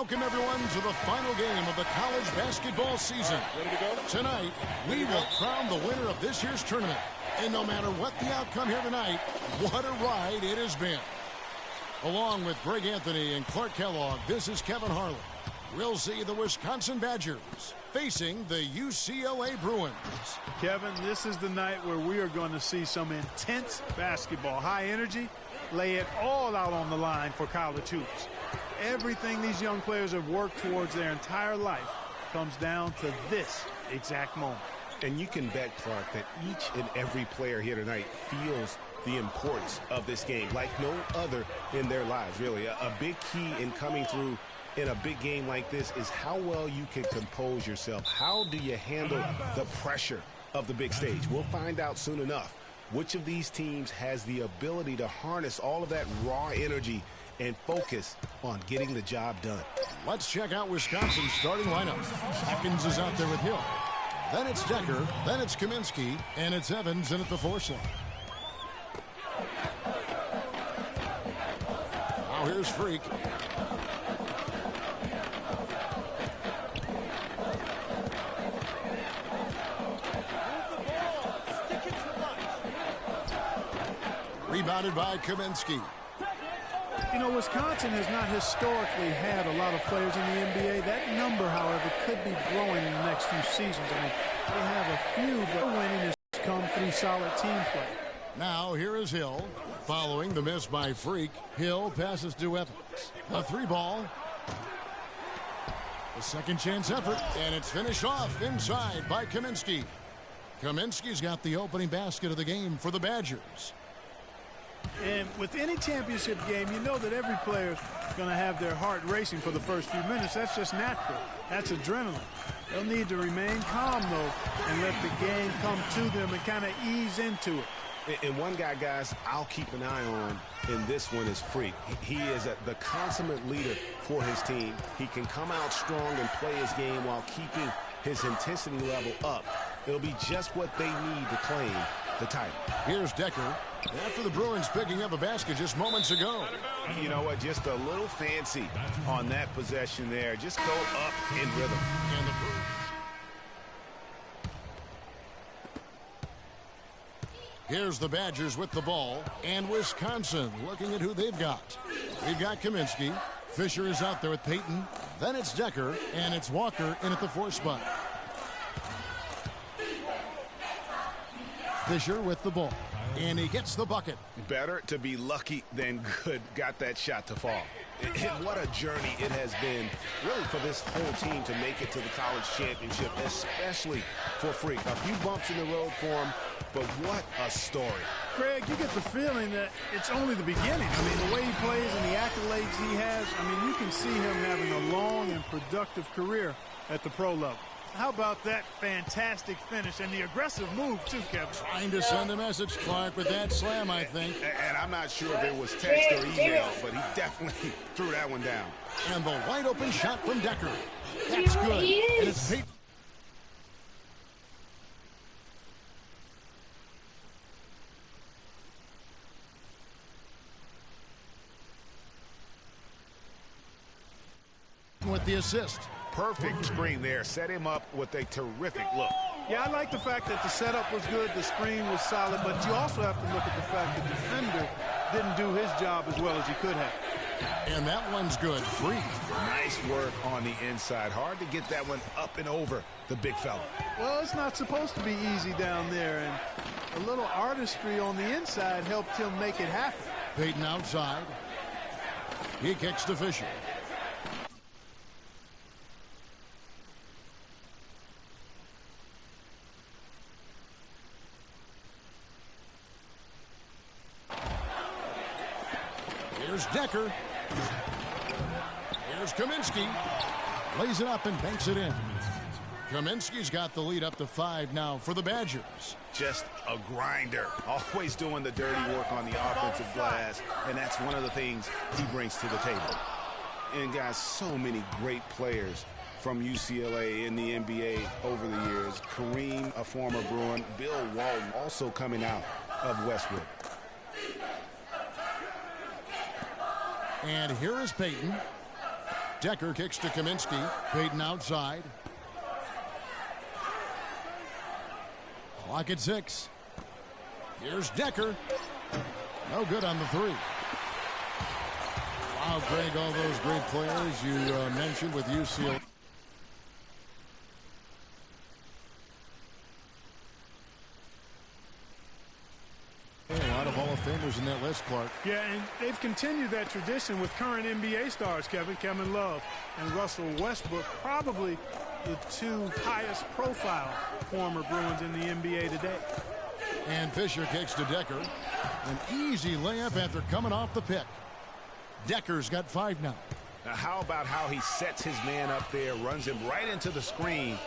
Welcome, everyone, to the final game of the college basketball season. Ready to go? Tonight, we will crown the winner of this year's tournament. And no matter what the outcome here tonight, what a ride it has been. Along with Greg Anthony and Clark Kellogg, this is Kevin Harlan. We'll see the Wisconsin Badgers facing the UCLA Bruins. Kevin, this is the night where we are going to see some intense basketball. High energy, lay it all out on the line for college hoops. Everything these young players have worked towards their entire life comes down to this exact moment. And you can bet, Clark, that each and every player here tonight feels the importance of this game like no other in their lives, really. A big key in coming through in a big game like this is how well you can compose yourself. How do you handle the pressure of the big stage? We'll find out soon enough which of these teams has the ability to harness all of that raw energy and focus on getting the job done. Let's check out Wisconsin's starting lineup. Hawkins is out there with Hill. Then it's Decker, then it's Kaminsky, and it's Evans in at the 4 slot. Now here's Freak. Rebounded by Kaminsky. You know, Wisconsin has not historically had a lot of players in the NBA. That number, however, could be growing in the next few seasons. I mean, they have a few, but winning has come through solid team play. Now here is Hill. Following the miss by Freak, Hill passes to Evans. A 3 ball. A second chance effort, and it's finished off inside by Kaminsky. Kaminsky's got the opening basket of the game for the Badgers. And with any championship game, you know that every player is going to have their heart racing for the first few minutes. That's just natural. That's adrenaline. They'll need to remain calm, though, and let the game come to them and kind of ease into it. And one guy, guys, I'll keep an eye on in this one is Freak. He is the consummate leader for his team. He can come out strong and play his game while keeping his intensity level up. It'll be just what they need to claim the title. Here's Decker. After the Bruins picking up a basket just moments ago. You know what? Just a little fancy on that possession there. Just go up in rhythm. And the Here's the Badgers with the ball, and Wisconsin looking at who they've got. We've got Kaminsky. Fisher is out there with Payton. Then it's Decker, and it's Walker in at the 4 spot. Fisher with the ball, and he gets the bucket. Better to be lucky than good. Got that shot to fall. And what a journey it has been, really, for this whole team to make it to the college championship, especially for Freak. A few bumps in the road for him, but what a story. Craig, you get the feeling that it's only the beginning. I mean, the way he plays and the accolades he has, I mean, you can see him having a long and productive career at the pro level. How about that fantastic finish and the aggressive move, too, Kevin? Trying to send a message, Clark, with that slam, I think. And I'm not sure if it was text or email, but he definitely threw that one down. And the wide-open shot from Decker. That's good. And it's Payton. With the assist. Perfect screen there. Set him up with a terrific look. Yeah, I like the fact that the setup was good, the screen was solid, but you also have to look at the fact the defender didn't do his job as well as he could have. And that one's good. Free. Nice work on the inside. Hard to get that one up and over the big fella. Well, it's not supposed to be easy down there, and a little artistry on the inside helped him make it happen. Payton outside. He kicks to Fisher. Here's Decker. Here's Kaminsky. Lays it up and banks it in. Kaminsky's got the lead up to 5 now for the Badgers. Just a grinder. Always doing the dirty work on the offensive glass, and that's one of the things he brings to the table. And, guys, so many great players from UCLA in the NBA over the years. Kareem, a former Bruin. Bill Walton, also coming out of Westwood. And here is Payton. Decker kicks to Kaminsky. Payton outside. Clock at 6. Here's Decker. No good on the 3. Wow, Greg, all those great players you mentioned with UCLA. A lot of Hall of Famers in that list, Clark. Yeah, and they've continued that tradition with current NBA stars, Kevin Love and Russell Westbrook, probably the 2 highest profile former Bruins in the NBA today. And Fisher kicks to Decker. An easy layup after coming off the pick. Decker's got 5 now. Now, how about how he sets his man up there, runs him right into the screen,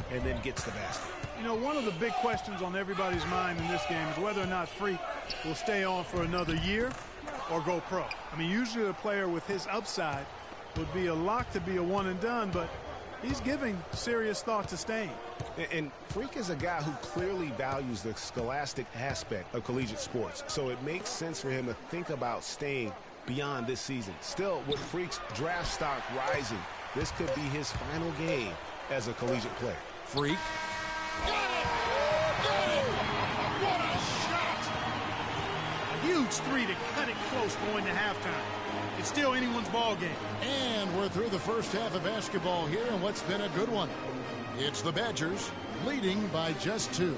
and then gets the basket? You know, one of the big questions on everybody's mind in this game is whether or not Freak will stay on for another year or go pro. I mean, usually a player with his upside would be a lock to be a one and done, but he's giving serious thought to staying. And Freak is a guy who clearly values the scholastic aspect of collegiate sports, so it makes sense for him to think about staying beyond this season. Still, with Freak's draft stock rising, this could be his final game as a collegiate player. Freak. Got it! Got it! What a shot! A huge 3 to cut it close going to halftime. It's still anyone's ball game. And we're through the first half of basketball here, and what's been a good one. It's the Badgers leading by just 2.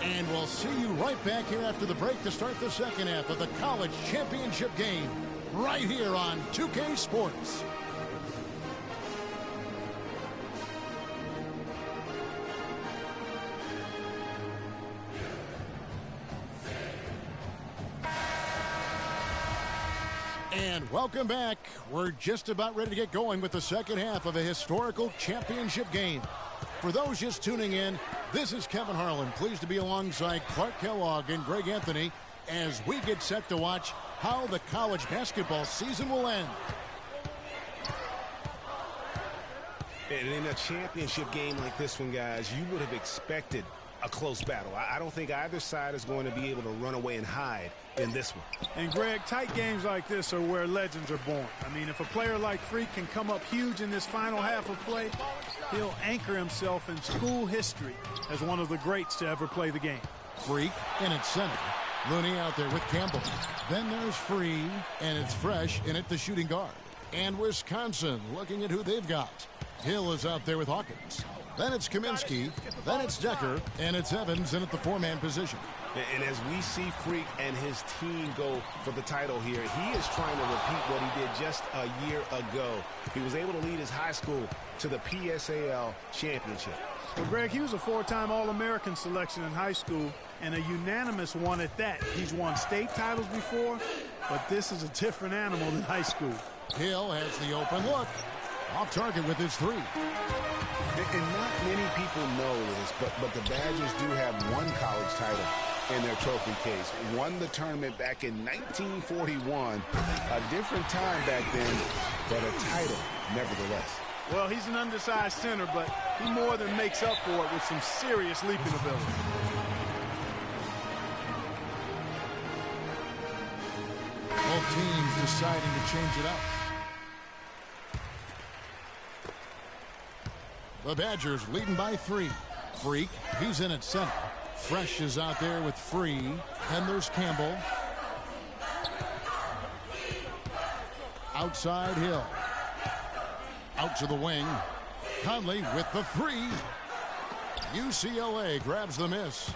And we'll see you right back here after the break to start the second half of the college championship game right here on 2K Sports. And welcome back. We're just about ready to get going with the second half of a historical championship game. For those just tuning in, this is Kevin Harlan, pleased to be alongside Clark Kellogg and Greg Anthony as we get set to watch how the college basketball season will end. And in a championship game like this one, guys, you would have expected a close battle. I don't think either side is going to be able to run away and hide in this one. And Greg, tight games like this are where legends are born. I mean, if a player like Freak can come up huge in this final half of play, he'll anchor himself in school history as one of the greats to ever play the game. Freak in its center. Looney out there with Campbell. Then there's Free, and it's Fresh in at the shooting guard. And Wisconsin looking at who they've got. Hill is out there with Hawkins. Then it's Kaminsky, then it's Decker, and it's Evans in at the 4-man position. And as we see Freak and his team go for the title here, he is trying to repeat what he did just a year ago. He was able to lead his high school to the PSAL championship. Well, Greg, he was a 4-time All-American selection in high school and a unanimous one at that. He's won state titles before, but this is a different animal than high school. Hill has the open look. Off target with his 3. And not many people know this, but the Badgers do have one college title in their trophy case. Won the tournament back in 1941. A different time back then, but a title nevertheless. Well, he's an undersized center, but he more than makes up for it with some serious leaping ability. Both teams deciding to change it up. The Badgers leading by 3. Freak, he's in at center. Fresh is out there with Free. Then there's Campbell. Outside Hill. Out to the wing. Conley with the 3. UCLA grabs the miss.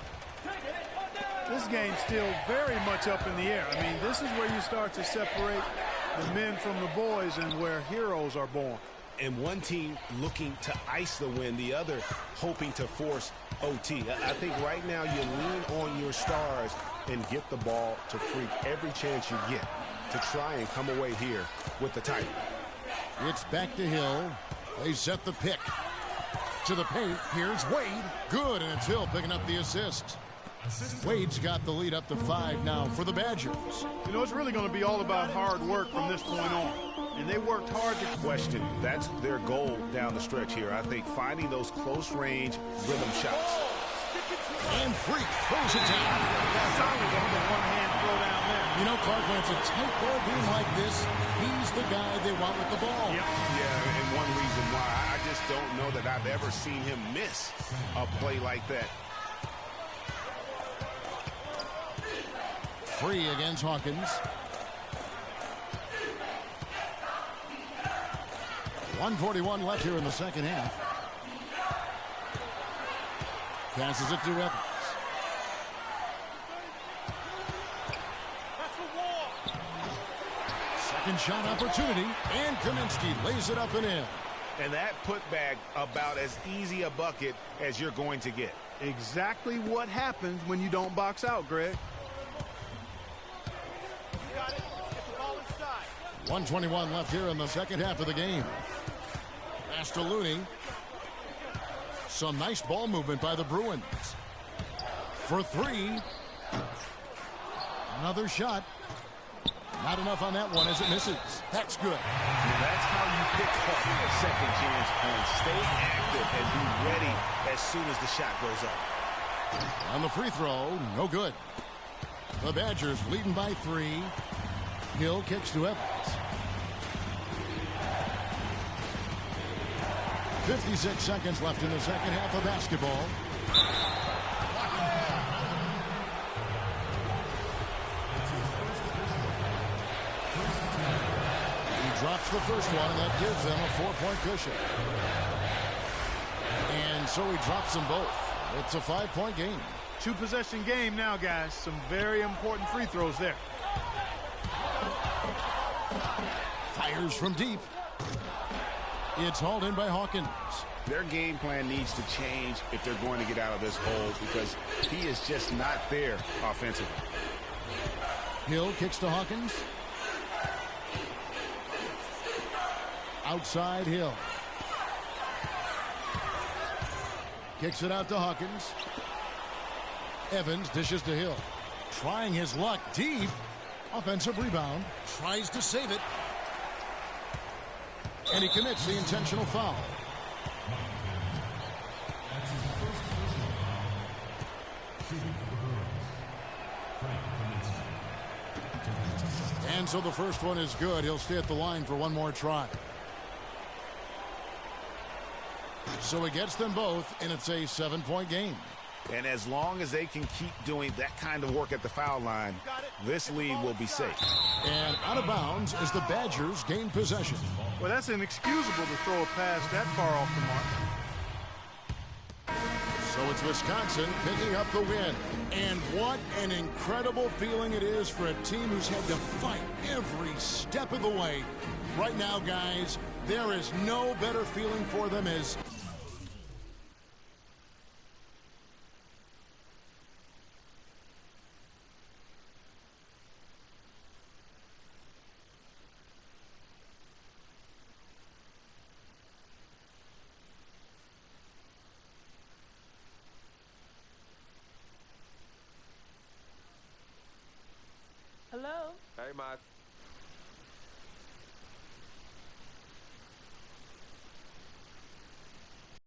This game's still very much up in the air. I mean, this is where you start to separate the men from the boys and where heroes are born. And one team looking to ice the win, the other hoping to force OT. I think right now you lean on your stars and get the ball to Freak every chance you get to try and come away here with the title. It's back to Hill. They set the pick. To the paint. Here's Wade. Good, and it's Hill picking up the assist. Wade's got the lead up to 5 now for the Badgers. You know, it's really going to be all about hard work from this point on. And they worked hard to question. That's their goal down the stretch here. I think finding those close range rhythm shots. And Freak throws it down. Solid on the one-hand throw down there. You know, Clark, when it's a tight ball game like this, he's the guy they want with the ball. Yep. Yeah, and one reason why I just don't know that I've ever seen him miss a play like that. Free against Hawkins. 1:41 left here in the second half. Passes it to Evans. Second shot opportunity, and Kaminsky lays it up and in. And that putback about as easy a bucket as you're going to get. Exactly what happens when you don't box out, Greg. 1:21 left here in the second half of the game. Pass to Looney. Some nice ball movement by the Bruins. For three. Another shot. Not enough on that one as it misses. That's good. That's how you pick up a second chance and stay active and be ready as soon as the shot goes up. On the free throw, no good. The Badgers leading by 3. Hill kicks to Evans. 56 seconds left in the second half of basketball. He drops the first one, and that gives them a 4-point cushion. And so he drops them both. It's a 5-point game. 2-possession game now, guys. Some very important free throws there. Fires from deep. It's hauled in by Hawkins. Their game plan needs to change if they're going to get out of this hole because he is just not there offensively. Hill kicks to Hawkins. Outside Hill. Kicks it out to Hawkins. Evans dishes to Hill. Trying his luck deep. Offensive rebound. Tries to save it. And he commits the intentional foul. And so the first one is good. He'll stay at the line for one more try. So he gets them both, and it's a 7-point game. And as long as they can keep doing that kind of work at the foul line, this lead will be safe. And out of bounds as the Badgers gain possession. Well, that's inexcusable to throw a pass that far off the mark. So it's Wisconsin picking up the win. And what an incredible feeling it is for a team who's had to fight every step of the way. Right now, guys, there is no better feeling for them as... Hello? Hey, Matt.